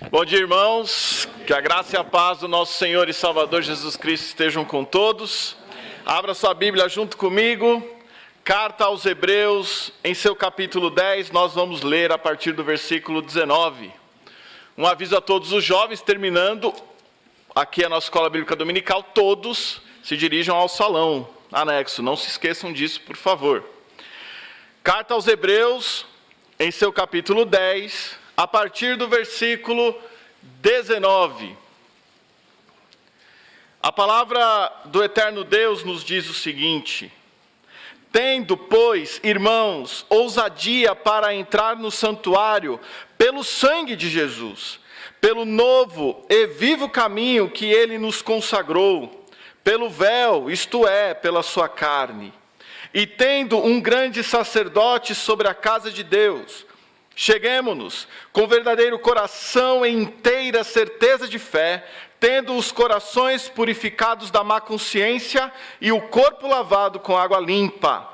Bom dia, irmãos. Que a graça e a paz do nosso Senhor e Salvador Jesus Cristo estejam com todos. Abra sua Bíblia junto comigo. Carta aos Hebreus, em seu capítulo 10, nós vamos ler a partir do versículo 19. Um aviso a todos os jovens, terminando aqui a nossa escola bíblica dominical, todos se dirijam ao salão anexo. Não se esqueçam disso, por favor. Carta aos Hebreus, em seu capítulo 10, a partir do versículo 19. A palavra do eterno Deus nos diz o seguinte: tendo, pois, irmãos, ousadia para entrar no santuário pelo sangue de Jesus, pelo novo e vivo caminho que ele nos consagrou, pelo véu, isto é, pela sua carne, e tendo um grande sacerdote sobre a casa de Deus, cheguemo-nos com verdadeiro coração e inteira certeza de fé, tendo os corações purificados da má consciência e o corpo lavado com água limpa.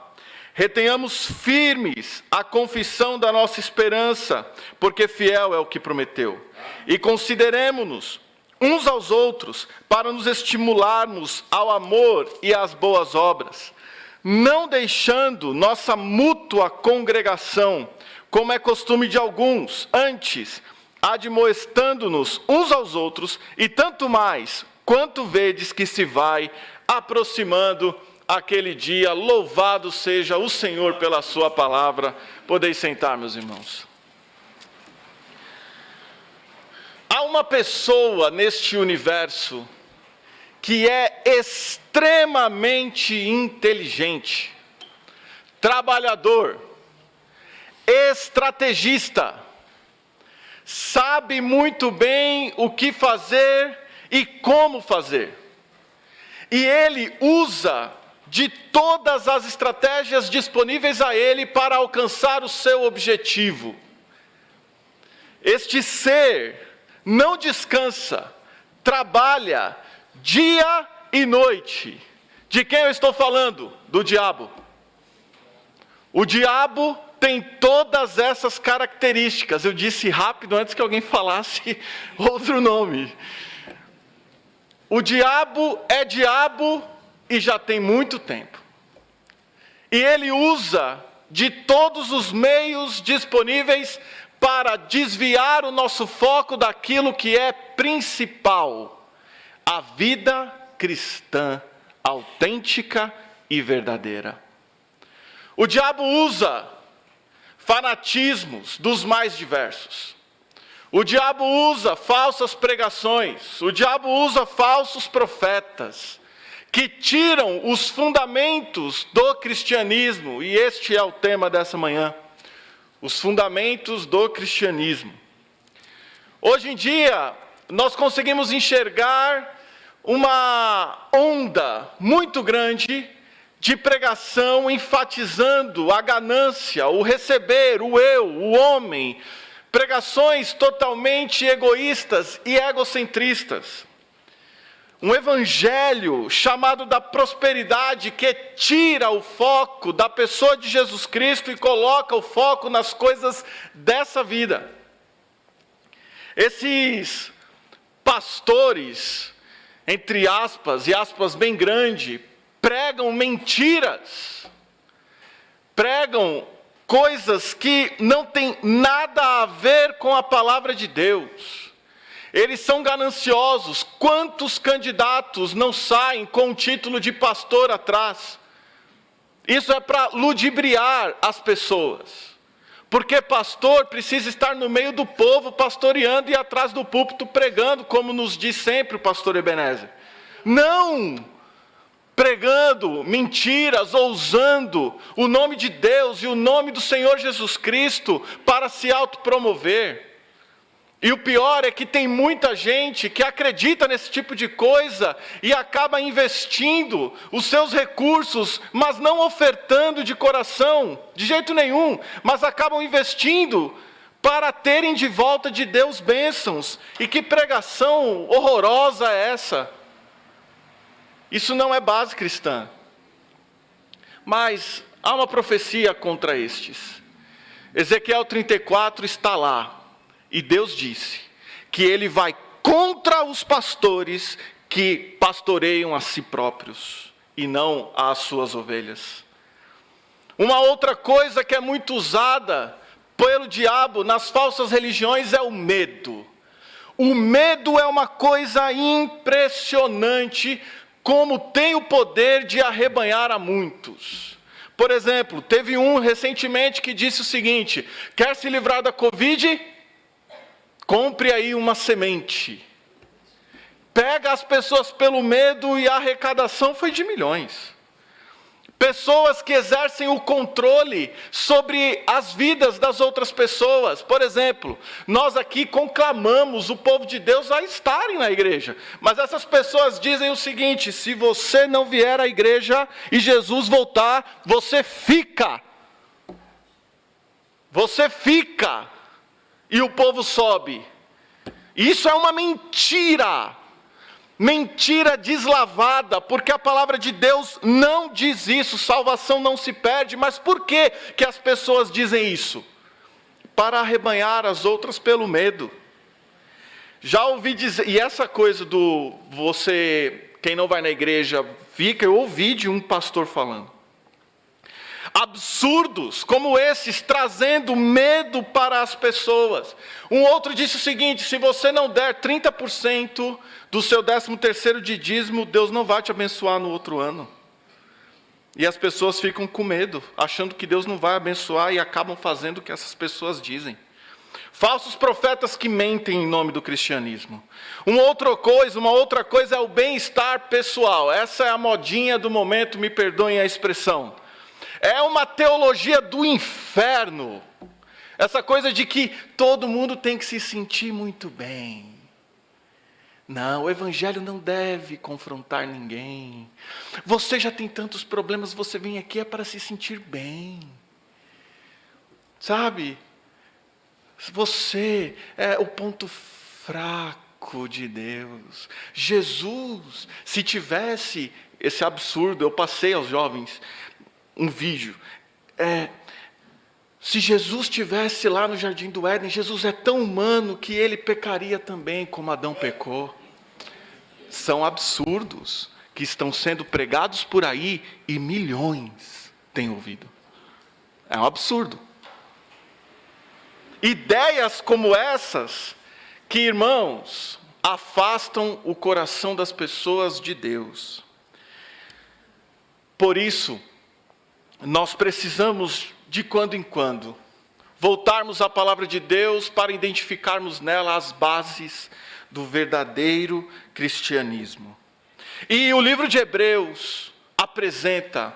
Retenhamos firmes a confissão da nossa esperança, porque fiel é o que prometeu. E consideremo-nos uns aos outros para nos estimularmos ao amor e às boas obras, não deixando nossa mútua congregação, como é costume de alguns, antes, admoestando-nos uns aos outros, e tanto mais, quanto vedes que se vai aproximando aquele dia. Louvado seja o Senhor pela sua palavra. Podeis sentar, meus irmãos. Há uma pessoa neste universo que é extremamente inteligente, trabalhador, estrategista, sabe muito bem o que fazer e como fazer. E ele usa de todas as estratégias disponíveis a ele para alcançar o seu objetivo. Este ser não descansa, trabalha dia e noite. De quem eu estou falando? Do diabo. O diabo tem todas essas características. Eu disse rápido antes que alguém falasse outro nome. O diabo é diabo e já tem muito tempo. E ele usa de todos os meios disponíveis para desviar o nosso foco daquilo que é principal: a vida cristã autêntica e verdadeira. O diabo usa fanatismos dos mais diversos. O diabo usa falsas pregações. O diabo usa falsos profetas que tiram os fundamentos do cristianismo. E este é o tema dessa manhã: os fundamentos do cristianismo. Hoje em dia, nós conseguimos enxergar uma onda muito grande de pregação enfatizando a ganância, o receber, o eu, o homem. Pregações totalmente egoístas e egocentristas. Um evangelho chamado da prosperidade que tira o foco da pessoa de Jesus Cristo e coloca o foco nas coisas dessa vida. Esses pastores, entre aspas, e aspas bem grande, pregam mentiras, pregam coisas que não têm nada a ver com a palavra de Deus. Eles são gananciosos. Quantos candidatos não saem com o título de pastor atrás? Isso é para ludibriar as pessoas. Porque pastor precisa estar no meio do povo, pastoreando e atrás do púlpito pregando, como nos diz sempre o pastor Ebenezer. Não! Pregando mentiras, ou usando o nome de Deus e o nome do Senhor Jesus Cristo para se autopromover. E o pior é que tem muita gente que acredita nesse tipo de coisa e acaba investindo os seus recursos, mas não ofertando de coração, de jeito nenhum, mas acabam investindo para terem de volta de Deus bênçãos. E que pregação horrorosa é essa? Isso não é base cristã. Mas há uma profecia contra estes. Ezequiel 34 está lá. E Deus disse que ele vai contra os pastores que pastoreiam a si próprios e não as suas ovelhas. Uma outra coisa que é muito usada pelo diabo nas falsas religiões é o medo. O medo é uma coisa impressionante, como tem o poder de arrebanhar a muitos. Por exemplo, teve um recentemente que disse o seguinte: quer se livrar da Covid? Compre aí uma semente. Pega as pessoas pelo medo e a arrecadação foi de milhões. Pessoas que exercem o controle sobre as vidas das outras pessoas. Por exemplo, nós aqui conclamamos o povo de Deus a estarem na igreja. Mas essas pessoas dizem o seguinte: se você não vier à igreja e Jesus voltar, você fica. Você fica. E o povo sobe. Isso é uma mentira. Mentira deslavada, porque a palavra de Deus não diz isso. Salvação não se perde. Mas por que as pessoas dizem isso? Para arrebanhar as outras pelo medo. Já ouvi dizer, e essa coisa do quem não vai na igreja fica, eu ouvi de um pastor falando. Absurdos como esses, trazendo medo para as pessoas. Um outro disse o seguinte: se você não der 30% do seu 13º de dízimo, Deus não vai te abençoar no outro ano. E as pessoas ficam com medo, achando que Deus não vai abençoar e acabam fazendo o que essas pessoas dizem. Falsos profetas que mentem em nome do cristianismo. Uma outra coisa é o bem-estar pessoal. Essa é a modinha do momento, me perdoem a expressão. É uma teologia do inferno. Essa coisa de que todo mundo tem que se sentir muito bem. Não, o evangelho não deve confrontar ninguém. Você já tem tantos problemas, você vem aqui é para se sentir bem. Sabe? Você é o ponto fraco de Deus. Jesus, se tivesse esse absurdo, eu passei aos jovens um vídeo. Se Jesus estivesse lá no Jardim do Éden, Jesus é tão humano que ele pecaria também como Adão pecou. São absurdos que estão sendo pregados por aí e milhões têm ouvido. É um absurdo. Ideias como essas, que, irmãos, afastam o coração das pessoas de Deus. Por isso, nós precisamos, de quando em quando, voltarmos à palavra de Deus para identificarmos nela as bases do verdadeiro cristianismo. E o livro de Hebreus apresenta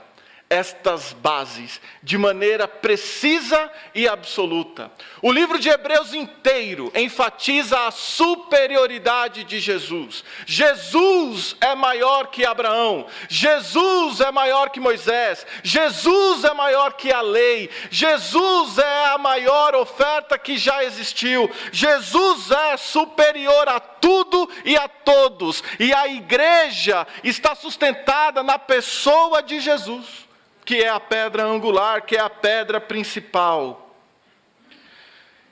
estas bases de maneira precisa e absoluta. O livro de Hebreus inteiro enfatiza a superioridade de Jesus. Jesus é maior que Abraão, Jesus é maior que Moisés, Jesus é maior que a lei, Jesus é a maior oferta que já existiu, Jesus é superior a tudo e a todos, e a igreja está sustentada na pessoa de Jesus, que é a pedra angular, que é a pedra principal.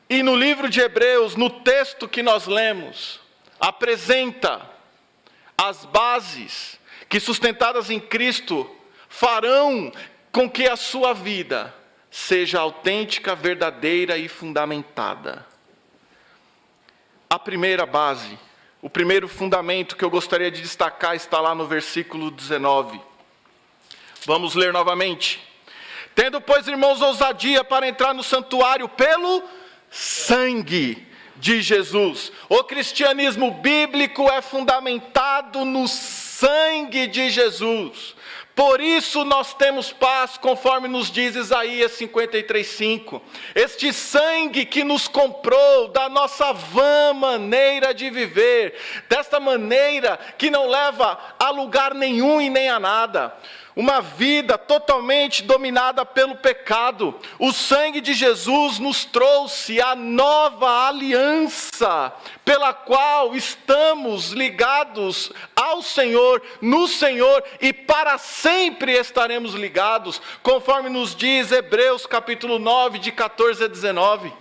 E no livro de Hebreus, no texto que nós lemos, apresenta as bases que, sustentadas em Cristo, farão com que a sua vida seja autêntica, verdadeira e fundamentada. A primeira base, o primeiro fundamento que eu gostaria de destacar está lá no versículo 19. Vamos ler novamente. Tendo, pois, irmãos, ousadia para entrar no santuário pelo sangue de Jesus. O cristianismo bíblico é fundamentado no sangue de Jesus. Por isso nós temos paz, conforme nos diz Isaías 53:5. Este sangue que nos comprou da nossa vã maneira de viver, desta maneira que não leva a lugar nenhum e nem a nada. Uma vida totalmente dominada pelo pecado. O sangue de Jesus nos trouxe a nova aliança, pela qual estamos ligados ao Senhor, no Senhor, e para sempre estaremos ligados, conforme nos diz Hebreus capítulo 9, de 14 a 19.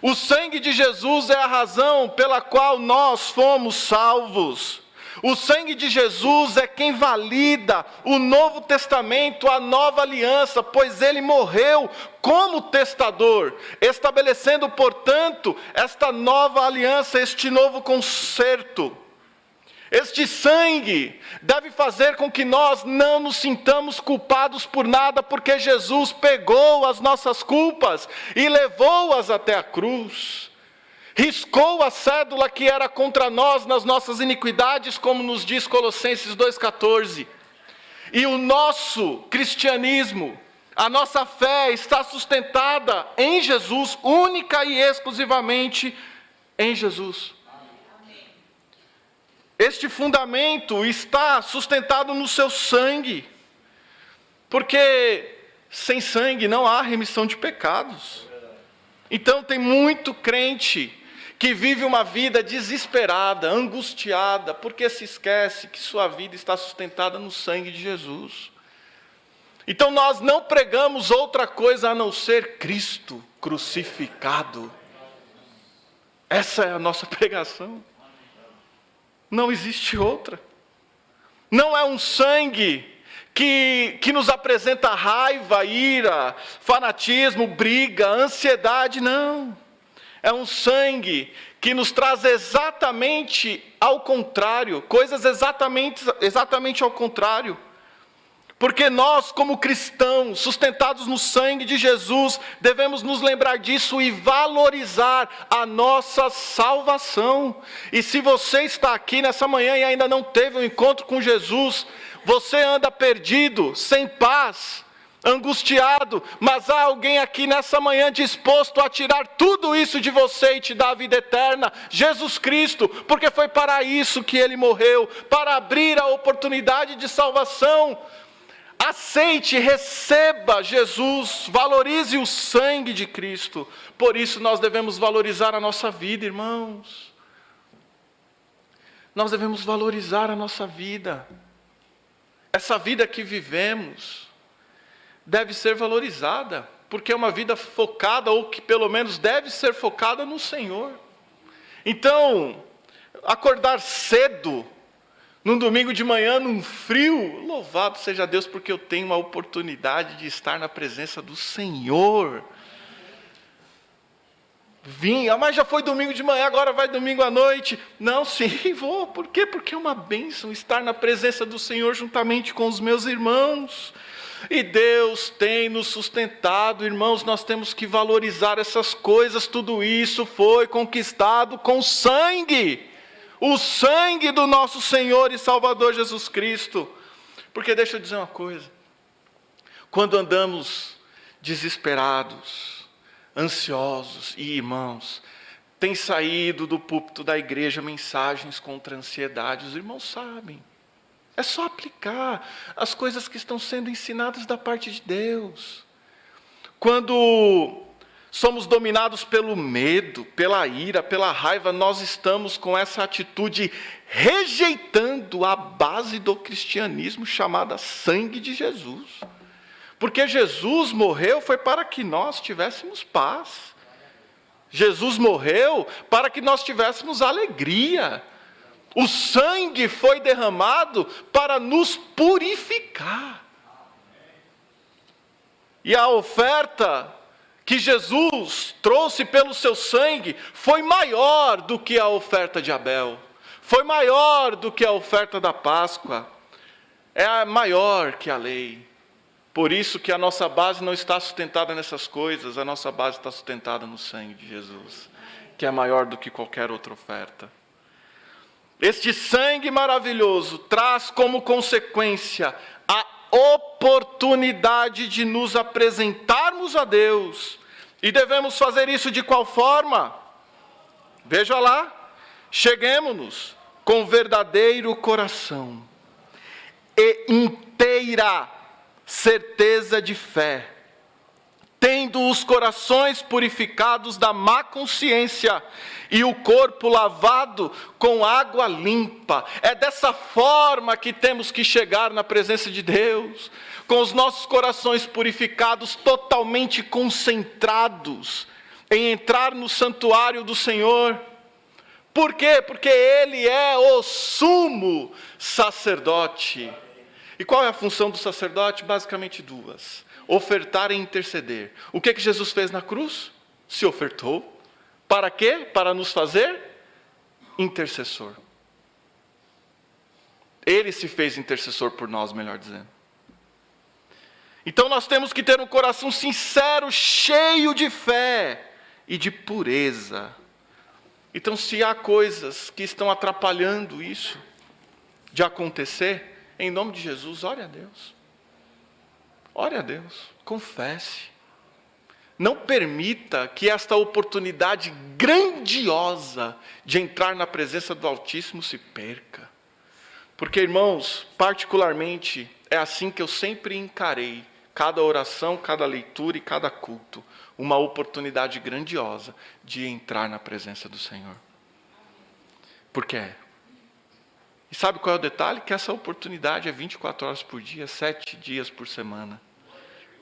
O sangue de Jesus é a razão pela qual nós fomos salvos. O sangue de Jesus é quem valida o Novo Testamento, a nova aliança, pois ele morreu como testador, estabelecendo, portanto, esta nova aliança, este novo concerto. Este sangue deve fazer com que nós não nos sintamos culpados por nada, porque Jesus pegou as nossas culpas e levou-as até a cruz. Riscou a cédula que era contra nós nas nossas iniquidades, como nos diz Colossenses 2,14. E o nosso cristianismo, a nossa fé está sustentada em Jesus, única e exclusivamente em Jesus. Este fundamento está sustentado no seu sangue, porque sem sangue não há remissão de pecados. Então tem muito crente que vive uma vida desesperada, angustiada, porque se esquece que sua vida está sustentada no sangue de Jesus. Então nós não pregamos outra coisa a não ser Cristo crucificado. Essa é a nossa pregação. Não existe outra. Não é um sangue que nos apresenta raiva, ira, fanatismo, briga, ansiedade, não. É um sangue que nos traz exatamente ao contrário, coisas exatamente ao contrário. Porque nós, como cristãos, sustentados no sangue de Jesus, devemos nos lembrar disso e valorizar a nossa salvação. E se você está aqui nessa manhã e ainda não teve um encontro com Jesus, você anda perdido, sem paz, angustiado, mas há alguém aqui nessa manhã disposto a tirar tudo isso de você e te dar a vida eterna, Jesus Cristo, porque foi para isso que Ele morreu, para abrir a oportunidade de salvação. Aceite, receba Jesus, valorize o sangue de Cristo. Por isso nós devemos valorizar a nossa vida, irmãos. Nós devemos valorizar a nossa vida. Essa vida que vivemos deve ser valorizada, porque é uma vida focada, ou que pelo menos deve ser focada no Senhor. Então, acordar cedo, num domingo de manhã, num frio, louvado seja Deus, porque eu tenho uma oportunidade de estar na presença do Senhor. Mas já foi domingo de manhã, agora vai domingo à noite. Não, sim, vou. Por quê? Porque é uma bênção estar na presença do Senhor juntamente com os meus irmãos. E Deus tem nos sustentado, irmãos, nós temos que valorizar essas coisas. Tudo isso foi conquistado com sangue. O sangue do nosso Senhor e Salvador Jesus Cristo. Porque deixa eu dizer uma coisa. Quando andamos desesperados, ansiosos, e irmãos, tem saído do púlpito da igreja mensagens contra a ansiedade, os irmãos sabem. É só aplicar as coisas que estão sendo ensinadas da parte de Deus. Quando somos dominados pelo medo, pela ira, pela raiva, nós estamos com essa atitude rejeitando a base do cristianismo chamada sangue de Jesus. Porque Jesus morreu foi para que nós tivéssemos paz. Jesus morreu para que nós tivéssemos alegria. O sangue foi derramado para nos purificar. E a oferta que Jesus trouxe pelo seu sangue foi maior do que a oferta de Abel. Foi maior do que a oferta da Páscoa. É maior que a lei. Por isso que a nossa base não está sustentada nessas coisas, a nossa base está sustentada no sangue de Jesus, que é maior do que qualquer outra oferta. Este sangue maravilhoso traz como consequência a oportunidade de nos apresentarmos a Deus. E devemos fazer isso de qual forma? Veja lá, cheguemo-nos com verdadeiro coração e inteira certeza de fé, tendo os corações purificados da má consciência e o corpo lavado com água limpa. É dessa forma que temos que chegar na presença de Deus, com os nossos corações purificados, totalmente concentrados em entrar no santuário do Senhor. Por quê? Porque Ele é o sumo sacerdote. E qual é a função do sacerdote? Basicamente duas: ofertar e interceder. O que Jesus fez na cruz? Se ofertou. Para quê? Para nos fazer intercessor. Ele se fez intercessor por nós, melhor dizendo. Então nós temos que ter um coração sincero, cheio de fé e de pureza. Então, se há coisas que estão atrapalhando isso de acontecer, em nome de Jesus, ore a Deus. Ore a Deus, confesse. Não permita que esta oportunidade grandiosa de entrar na presença do Altíssimo se perca. Porque, irmãos, particularmente, é assim que eu sempre encarei cada oração, cada leitura e cada culto. Uma oportunidade grandiosa de entrar na presença do Senhor. Por quê? E sabe qual é o detalhe? Que essa oportunidade é 24 horas por dia, 7 dias por semana.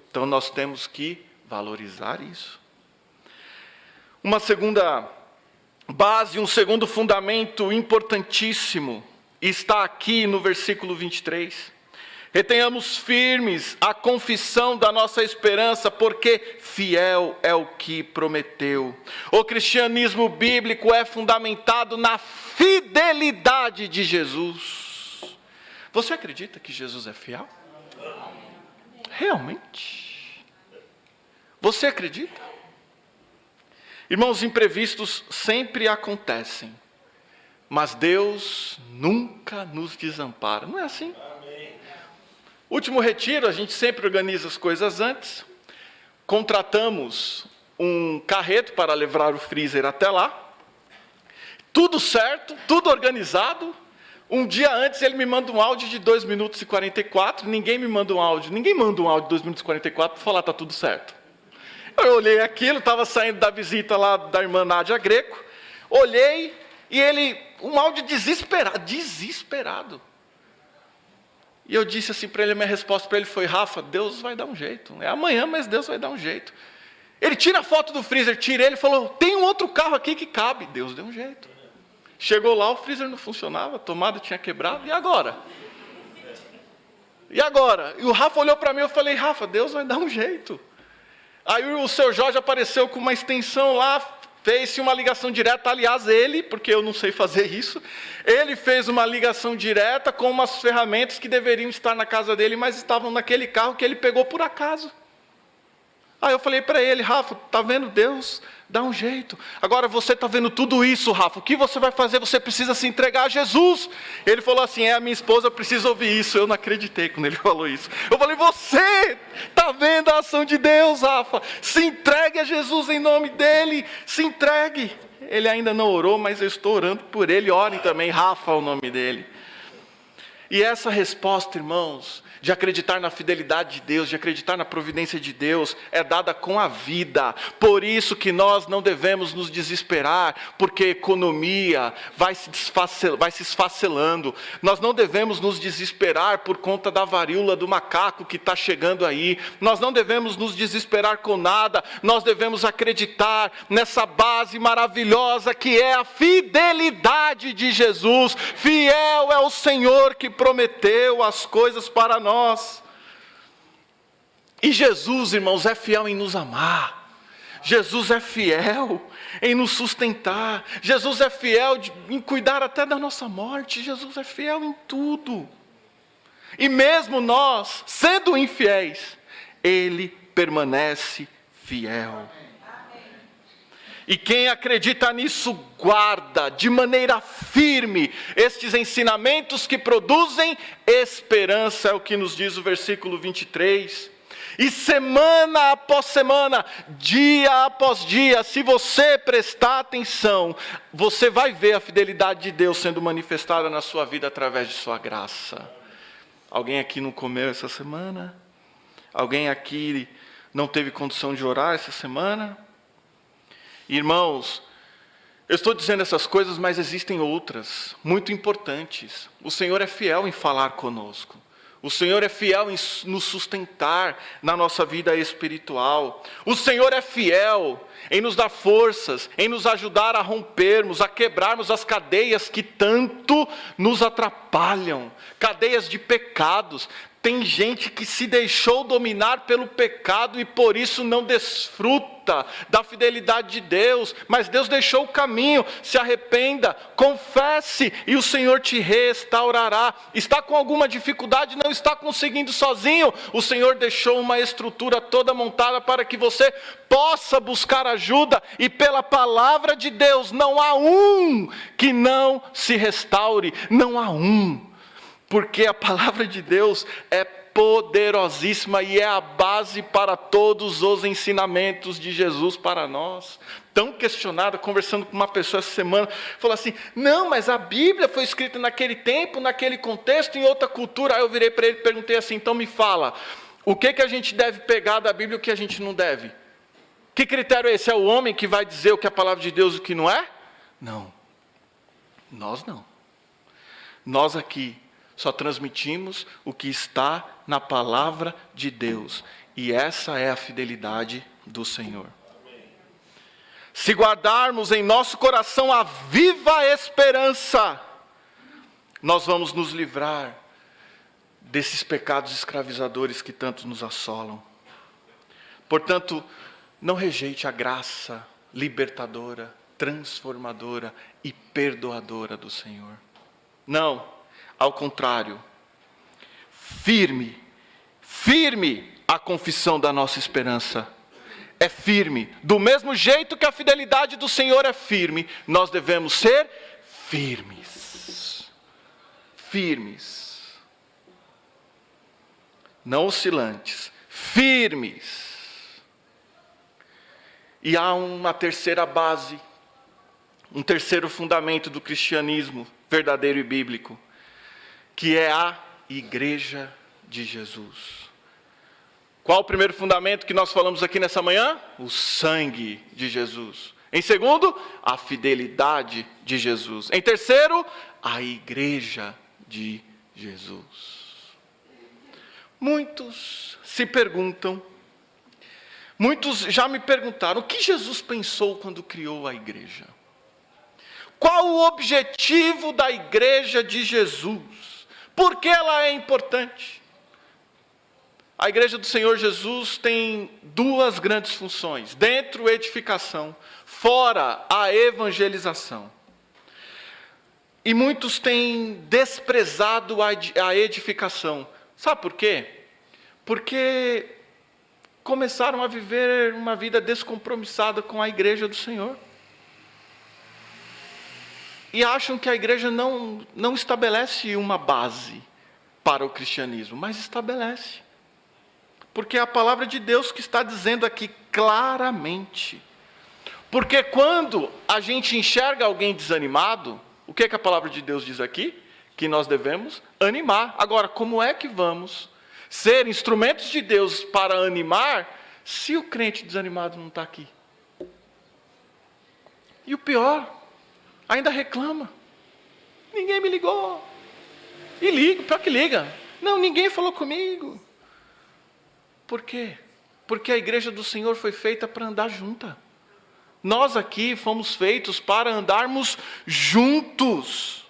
Então nós temos que valorizar isso. Uma segunda base, um segundo fundamento importantíssimo, está aqui no versículo 23. Retenhamos firmes a confissão da nossa esperança, porque fiel é o que prometeu. O cristianismo bíblico é fundamentado na fidelidade de Jesus. Você acredita que Jesus é fiel? Realmente? Você acredita? Irmãos, imprevistos sempre acontecem, mas Deus nunca nos desampara. Não é assim? Último retiro, a gente sempre organiza as coisas antes. Contratamos um carreto para levar o freezer até lá. Tudo certo, tudo organizado. Um dia antes ele me manda um áudio de 2 minutos e 44. Ninguém manda um áudio de 2 minutos e 44 para falar está tudo certo. Eu olhei aquilo, estava saindo da visita lá da irmã Nádia Greco. Olhei e ele, um áudio desesperado. E eu disse assim para ele, a minha resposta para ele foi: Rafa, Deus vai dar um jeito. É amanhã, mas Deus vai dar um jeito. Ele tira a foto do freezer, ele falou: tem um outro carro aqui que cabe. Deus deu um jeito. Chegou lá, o freezer não funcionava, a tomada tinha quebrado, e agora? E agora? E o Rafa olhou para mim, eu falei: Rafa, Deus vai dar um jeito. Aí o seu Jorge apareceu com uma extensão lá, fez uma ligação direta, aliás, ele, porque eu não sei fazer isso, ele fez uma ligação direta com umas ferramentas que deveriam estar na casa dele, mas estavam naquele carro que ele pegou por acaso. Aí eu falei para ele: Rafa, está vendo, Deus dá um jeito. Agora você está vendo tudo isso, Rafa, o que você vai fazer? Você precisa se entregar a Jesus. Ele falou assim: a minha esposa precisa ouvir isso. Eu não acreditei quando ele falou isso. Eu falei: você está vendo a ação de Deus, Rafa? Se entregue a Jesus em nome dele, se entregue. Ele ainda não orou, mas eu estou orando por ele. Orem também, Rafa é o nome dele. E essa resposta, irmãos, de acreditar na fidelidade de Deus, de acreditar na providência de Deus, é dada com a vida. Por isso que nós não devemos nos desesperar, porque a economia vai se esfacelando. Nós não devemos nos desesperar por conta da varíola do macaco que está chegando aí. Nós não devemos nos desesperar com nada. Nós devemos acreditar nessa base maravilhosa que é a fidelidade de Jesus. Fiel é o Senhor que prometeu as coisas para nós. E Jesus, irmãos, é fiel em nos amar. Jesus é fiel em nos sustentar. Jesus é fiel em cuidar até da nossa morte. Jesus é fiel em tudo. E mesmo nós, sendo infiéis, Ele permanece fiel. E quem acredita nisso, guarda de maneira firme estes ensinamentos que produzem esperança, é o que nos diz o versículo 23. E semana após semana, dia após dia, se você prestar atenção, você vai ver a fidelidade de Deus sendo manifestada na sua vida através de sua graça. Alguém aqui não comeu essa semana? Alguém aqui não teve condição de orar essa semana? Irmãos, eu estou dizendo essas coisas, mas existem outras, muito importantes. O Senhor é fiel em falar conosco. O Senhor é fiel em nos sustentar na nossa vida espiritual. O Senhor é fiel em nos dar forças, em nos ajudar a rompermos, a quebrarmos as cadeias que tanto nos atrapalham, cadeias de pecados. Tem gente que se deixou dominar pelo pecado e por isso não desfruta da fidelidade de Deus, mas Deus deixou o caminho. Se arrependa, confesse e o Senhor te restaurará. Está com alguma dificuldade, não está conseguindo sozinho, o Senhor deixou uma estrutura toda montada para que você possa buscar ajuda, e pela palavra de Deus não há um que não se restaure, não há um. Porque a palavra de Deus é poderosíssima e é a base para todos os ensinamentos de Jesus para nós. Tão questionado, conversando com uma pessoa essa semana, falou assim: não, mas a Bíblia foi escrita naquele tempo, naquele contexto, em outra cultura. Aí eu virei para ele e perguntei assim: então me fala, o que a gente deve pegar da Bíblia e o que a gente não deve? Que critério é esse? É o homem que vai dizer o que é a palavra de Deus e o que não é? Não, nós não. Nós aqui só transmitimos o que está na palavra de Deus. E essa é a fidelidade do Senhor. Se guardarmos em nosso coração a viva esperança, nós vamos nos livrar desses pecados escravizadores que tanto nos assolam. Portanto, não rejeite a graça libertadora, transformadora e perdoadora do Senhor. Não. Ao contrário, firme a confissão da nossa esperança. É firme. Do mesmo jeito que a fidelidade do Senhor é firme, nós devemos ser firmes. Firmes. Não oscilantes. Firmes. E há uma terceira base, um terceiro fundamento do cristianismo verdadeiro e bíblico, que é a Igreja de Jesus. Qual o primeiro fundamento que nós falamos aqui nessa manhã? O sangue de Jesus. Em segundo, a fidelidade de Jesus. Em terceiro, a Igreja de Jesus. Muitos se perguntam, muitos já me perguntaram, o que Jesus pensou quando criou a igreja? Qual o objetivo da Igreja de Jesus? Por que ela é importante? A Igreja do Senhor Jesus tem duas grandes funções: dentro, edificação; fora, a evangelização. E muitos têm desprezado a edificação. Sabe por quê? Porque começaram a viver uma vida descompromissada com a Igreja do Senhor. E acham que a igreja não estabelece uma base para o cristianismo, mas estabelece. Porque é a palavra de Deus que está dizendo aqui claramente. Porque quando a gente enxerga alguém desanimado, o que a palavra de Deus diz aqui? Que nós devemos animar. Agora, como é que vamos ser instrumentos de Deus para animar, se o crente desanimado não está aqui? E o pior, ainda reclama. Ninguém me ligou. E liga, pior que liga. Não, ninguém falou comigo. Por quê? Porque a igreja do Senhor foi feita para andar junta. Nós aqui fomos feitos para andarmos juntos.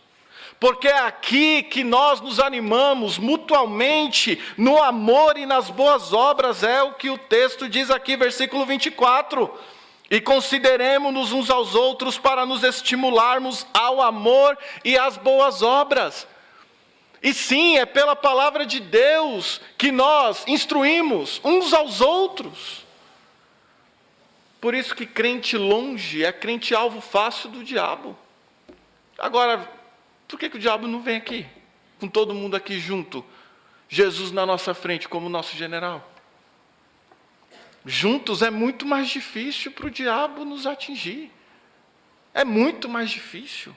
Porque é aqui que nós nos animamos mutuamente no amor e nas boas obras. É o que o texto diz aqui, versículo 24. E consideremos-nos uns aos outros para nos estimularmos ao amor e às boas obras. E sim, é pela palavra de Deus que nós instruímos uns aos outros. Por isso que crente longe é crente alvo fácil do diabo. Agora, por que o diabo não vem aqui? Com todo mundo aqui junto. Jesus na nossa frente como nosso general. Juntos é muito mais difícil para o diabo nos atingir. É muito mais difícil.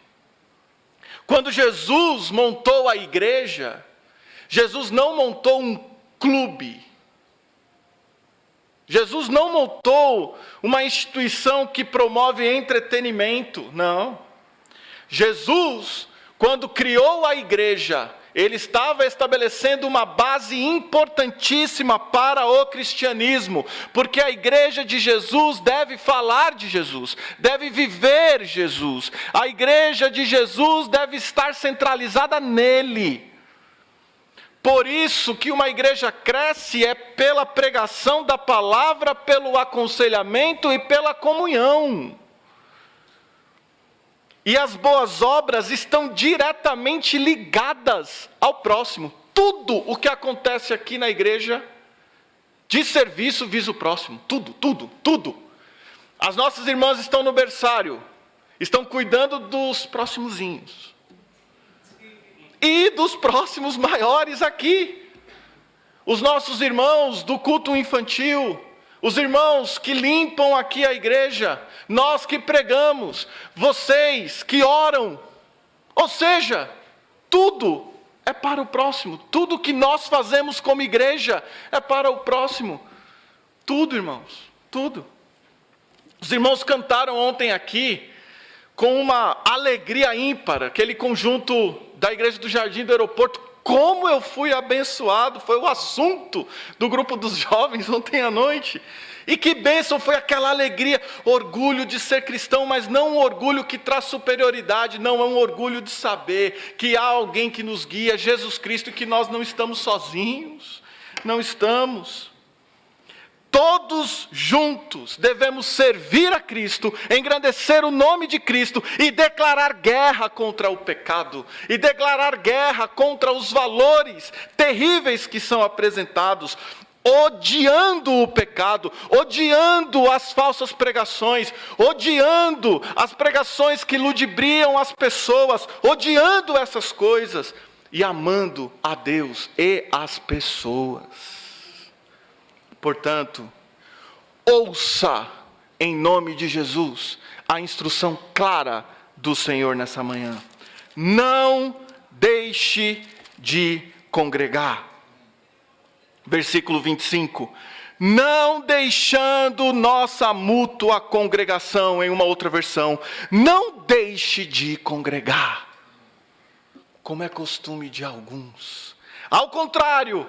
Quando Jesus montou a igreja, Jesus não montou um clube. Jesus não montou uma instituição que promove entretenimento. Não. Jesus, quando criou a igreja, ele estava estabelecendo uma base importantíssima para o cristianismo, porque a igreja de Jesus deve falar de Jesus, deve viver Jesus, a igreja de Jesus deve estar centralizada nele. Por isso que uma igreja cresce é pela pregação da palavra, pelo aconselhamento e pela comunhão. E as boas obras estão diretamente ligadas ao próximo. Tudo o que acontece aqui na igreja de serviço visa o próximo. Tudo. As nossas irmãs estão no berçário, estão cuidando dos próximozinhos. E dos próximos maiores aqui. Os nossos irmãos do culto infantil, os irmãos que limpam aqui a igreja, nós que pregamos, vocês que oram. Ou seja, tudo é para o próximo. Tudo que nós fazemos como igreja é para o próximo. Tudo, irmãos, tudo. Os irmãos cantaram ontem aqui com uma alegria ímpar, aquele conjunto da igreja do Jardim do Aeroporto. Como eu fui abençoado, foi o assunto do grupo dos jovens ontem à noite. E que bênção foi aquela alegria, orgulho de ser cristão, mas não um orgulho que traz superioridade, não, é um orgulho de saber que há alguém que nos guia, Jesus Cristo, e que nós não estamos sozinhos, não estamos. Todos juntos devemos servir a Cristo, engrandecer o nome de Cristo e declarar guerra contra o pecado, e declarar guerra contra os valores terríveis que são apresentados, odiando o pecado, odiando as falsas pregações, odiando as pregações que ludibriam as pessoas, odiando essas coisas e amando a Deus e as pessoas. Portanto, ouça em nome de Jesus a instrução clara do Senhor nessa manhã. Não deixe de congregar. Versículo 25. Não deixando nossa mútua congregação, em uma outra versão. Não deixe de congregar, como é costume de alguns. Ao contrário,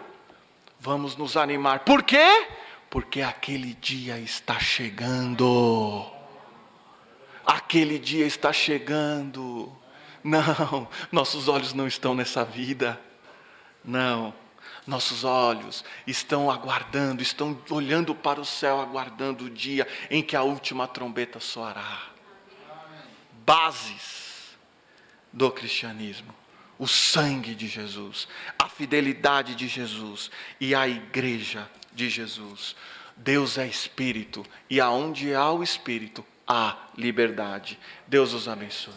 vamos nos animar. Por quê? Porque aquele dia está chegando. Aquele dia está chegando. Não, nossos olhos não estão nessa vida. Não, nossos olhos estão aguardando, estão olhando para o céu, aguardando o dia em que a última trombeta soará. Bases do cristianismo. O sangue de Jesus, a fidelidade de Jesus e a igreja de Jesus. Deus é Espírito e aonde há o Espírito, há liberdade. Deus os abençoe.